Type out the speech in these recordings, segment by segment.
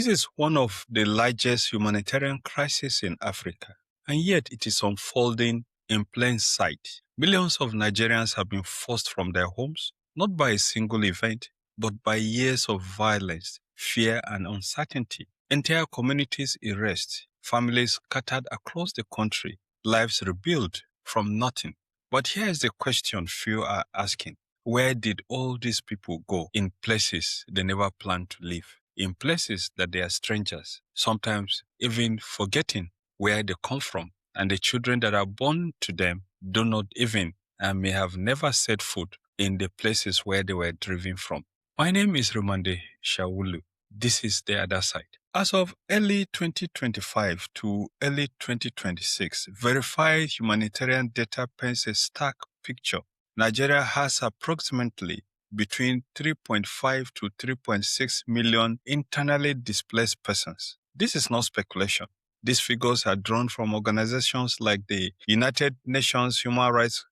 This is one of the largest humanitarian crises in Africa, and yet it is unfolding in plain sight. Millions of Nigerians have been forced from their homes, not by a single event, but by years of violence, fear, and uncertainty. Entire communities erased, families scattered across the country, lives rebuilt from nothing. But here is the question few are asking. Where did all these people go in places they never planned to live? In places that they are strangers, sometimes even forgetting where they come from, and the children that are born to them do not even and may have never set foot in the places where they were driven from. My name is Rimamnde Shawulu. This is the other side. As of early 2025 to early 2026, verified humanitarian data paints a stark picture. Nigeria has approximately between 3.5 to 3.6 million internally displaced persons. This is not speculation. These figures are drawn from organizations like the United Nations Human Rights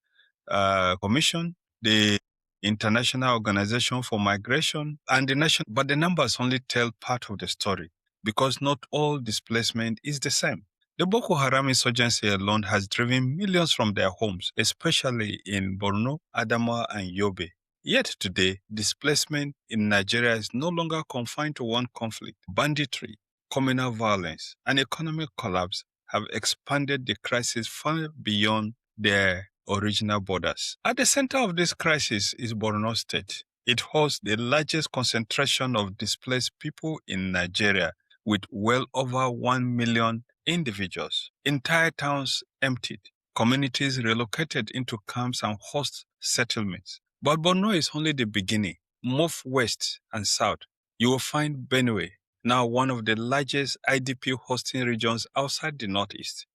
Commission, the International Organization for Migration, and the nation. But the numbers only tell part of the story, because not all displacement is the same. The Boko Haram insurgency alone has driven millions from their homes, especially in Borno, Adamawa, and Yobe. Yet today, displacement in Nigeria is no longer confined to one conflict. Banditry, communal violence, and economic collapse have expanded the crisis far beyond their original borders. At the center of this crisis is Borno State. It hosts the largest concentration of displaced people in Nigeria, with well over 1 million individuals. Entire towns emptied, communities relocated into camps and host settlements. But Borno is only the beginning. Move west and south, you will find Benue, now one of the largest IDP hosting regions outside the Northeast.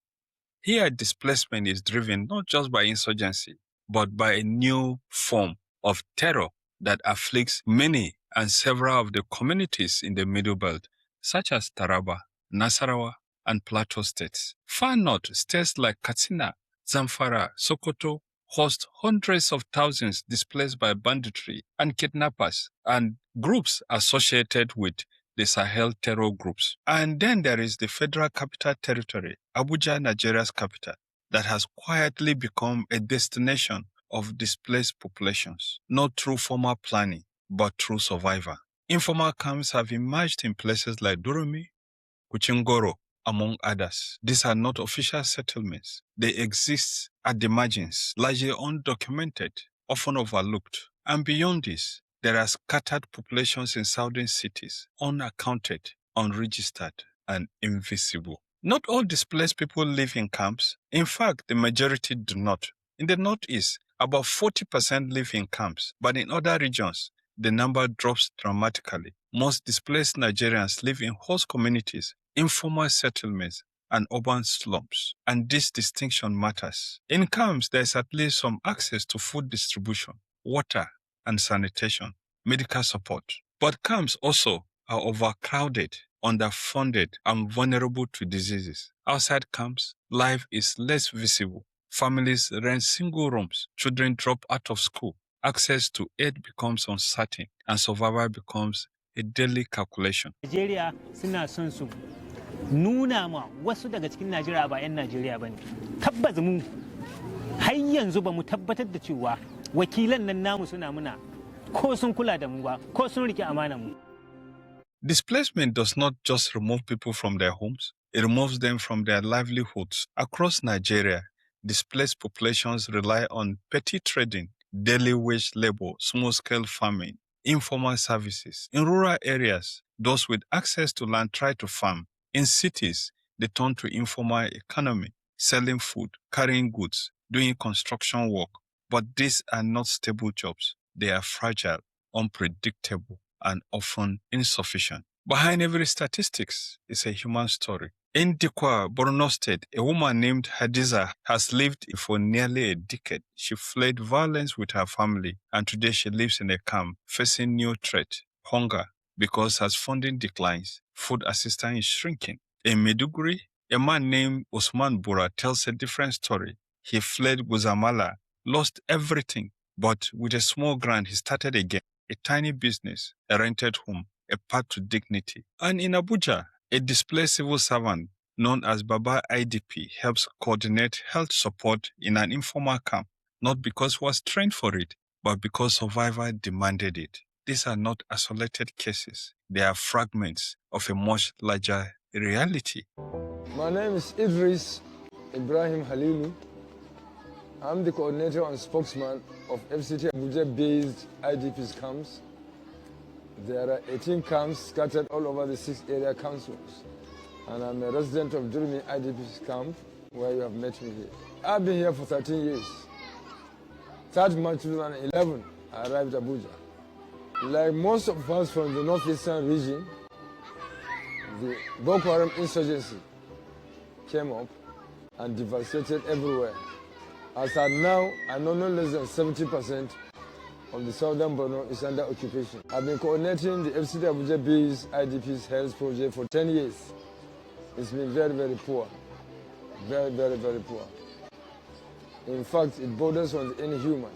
Here, displacement is driven not just by insurgency, but by a new form of terror that afflicts many and several of the communities in the Middle Belt, such as Taraba, Nasarawa, and Plateau states. Far north, states like Katsina, Zamfara, Sokoto host hundreds of thousands displaced by banditry and kidnappers and groups associated with the Sahel terror groups. And then there is the Federal Capital Territory, Abuja, Nigeria's capital, that has quietly become a destination of displaced populations, not through formal planning, but through survival. Informal camps have emerged in places like Durumi, Kuchingoro, among others. These are not official settlements. They exist at the margins, largely undocumented, often overlooked. And beyond this, there are scattered populations in southern cities, unaccounted, unregistered, and invisible. Not all displaced people live in camps. In fact, the majority do not. In the Northeast, about 40% live in camps, but in other regions, the number drops dramatically. Most displaced Nigerians live in host communities, informal settlements, and urban slums. And this distinction matters. In camps, there is at least some access to food distribution, water and sanitation, medical support. But camps also are overcrowded, underfunded, and vulnerable to diseases. Outside camps, life is less visible. Families rent single rooms, children drop out of school, access to aid becomes uncertain, and survival becomes a daily calculation. Nigeria suna son su nuna ma wasu daga cikin Najeriya ba 'yan Najeriya bane. Tabbas mu har yanzu ba mu tabbatar da cewa wakilan nan namu suna muna ko sun kula da mu ba ko sun rike amana mu. Displacement does not just remove people from their homes, it removes them from their livelihoods. Across Nigeria, displaced populations rely on petty trading, daily wage labor, small-scale farming, informal services. In rural areas, those with access to land try to farm. In cities, they turn to informal economy, selling food, carrying goods, doing construction work. But these are not stable jobs. They are fragile, unpredictable, and often insufficient. Behind every statistics is a human story. In Dikwa, Borno State, a woman named Hadiza has lived for nearly a decade. She fled violence with her family, and today she lives in a camp facing new threat, hunger, because as funding declines, food assistance is shrinking. In Maiduguri, a man named Osman tells a different story. He fled Guzamala, lost everything, but with a small grant, he started again, a tiny business, a rented home, a path to dignity. And in Abuja, a displaced civil servant known as Baba IDP helps coordinate health support in an informal camp, not because he was trained for it, but because survival demanded it. These are not isolated cases. They are fragments of a much larger reality. My name is Idris Ibrahim Halilu. I'm the coordinator and spokesman of FCT Abuja-based IDPs camps. There are 18 camps scattered all over the 6 area councils. And I'm a resident of Durmi IDPs camp, where you have met me here. I've been here for 13 years. 3rd March 2011, I arrived at Abuja. Like most of us from the northeastern region, the Boko Haram insurgency came up and devastated everywhere. As at now, I know no less than 70% of the southern Borno is under occupation. I've been coordinating the FCT Abuja-based IDPs health project for 10 years. It's been very, very poor. Very, very, very poor. In fact, it borders on the inhuman.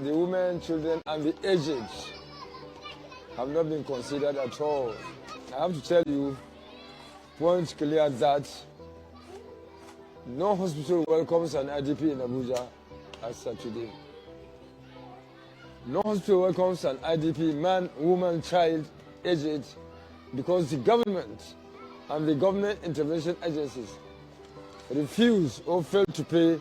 The women, children, and the aged have not been considered at all. I have to tell you, point clear that no hospital welcomes an IDP in Abuja as of today. No hospital welcomes an IDP, man, woman, child, aged, because the government and the government intervention agencies refuse or fail to pay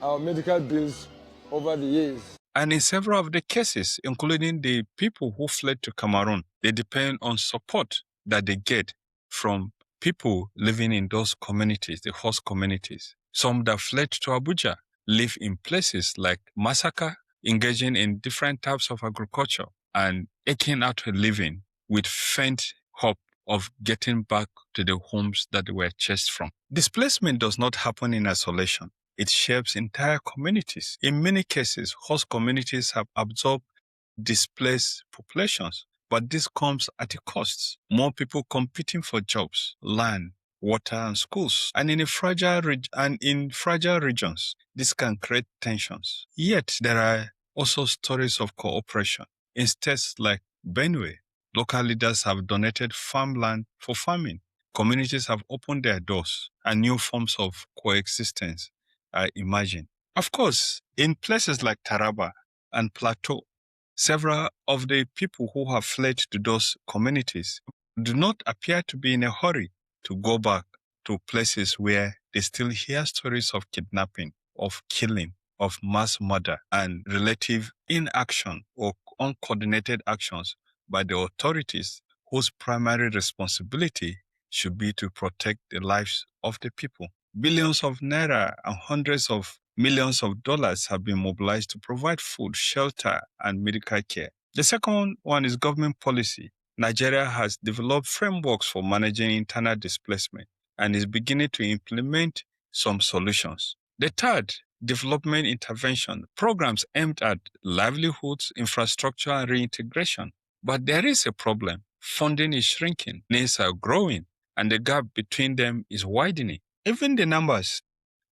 our medical bills over the years. And in several of the cases, including the people who fled to Cameroon, they depend on support that they get from people living in those communities, the host communities. Some that fled to Abuja live in places like Masaka, engaging in different types of agriculture and eking out a living with faint hope of getting back to the homes that they were chased from. Displacement does not happen in isolation. It shapes entire communities. In many cases, host communities have absorbed displaced populations, but this comes at a cost. More people competing for jobs, land, water, and schools. And in fragile regions, this can create tensions. Yet, there are also stories of cooperation. In states like Benue, local leaders have donated farmland for farming. Communities have opened their doors, and new forms of coexistence are emerging. Of course, in places like Taraba and Plateau, several of the people who have fled to those communities do not appear to be in a hurry to go back to places where they still hear stories of kidnapping, of killing, of mass murder, and relative inaction or uncoordinated actions by the authorities whose primary responsibility should be to protect the lives of the people. Billions of naira and hundreds of millions of dollars have been mobilized to provide food, shelter, and medical care. The second one is government policy. Nigeria has developed frameworks for managing internal displacement and is beginning to implement some solutions. The third, development intervention, programs aimed at livelihoods, infrastructure, and reintegration. But there is a problem. Funding is shrinking, needs are growing, and the gap between them is widening. Even the numbers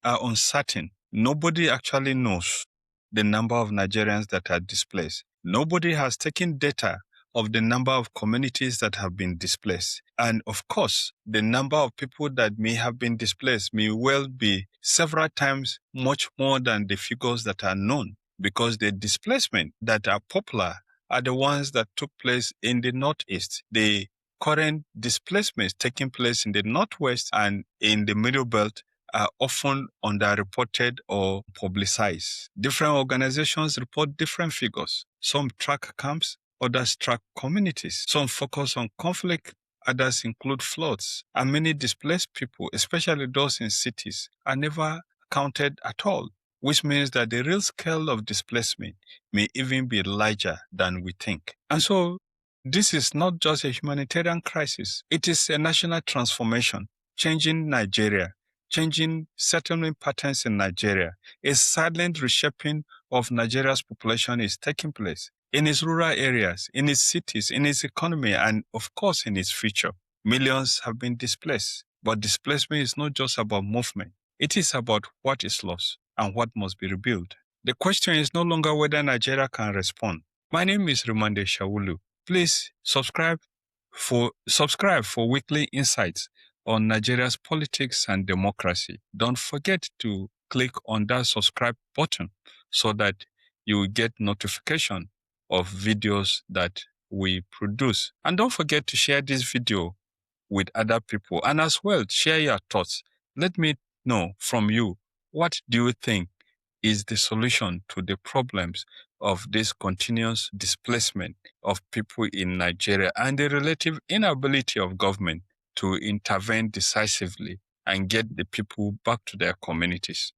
are uncertain. Nobody actually knows the number of Nigerians that are displaced. Nobody has taken data of the number of communities that have been displaced. And of course, the number of people that may have been displaced may well be several times much more than the figures that are known, because the displacement that are popular are the ones that took place in the Northeast. The current displacements taking place in the Northwest and in the Middle Belt are often underreported or publicized. Different organizations report different figures. Some track camps, others track communities. Some focus on conflict, others include floods. And many displaced people, especially those in cities, are never counted at all, which means that the real scale of displacement may even be larger than we think. And so, this is not just a humanitarian crisis. It is a national transformation, changing Nigeria, changing settlement patterns in Nigeria. A silent reshaping of Nigeria's population is taking place in its rural areas, in its cities, in its economy, and of course in its future. Millions have been displaced, but displacement is not just about movement. It is about what is lost and what must be rebuilt. The question is no longer whether Nigeria can respond. My name is Rimamnde Shawulu. Please subscribe for weekly insights on Nigeria's politics and democracy. Don't forget to click on that subscribe button so that you will get notification of videos that we produce. And don't forget to share this video with other people, and as well share your thoughts. Let me know from you, what do you think is the solution to the problems of this continuous displacement of people in Nigeria and the relative inability of government to intervene decisively and get the people back to their communities?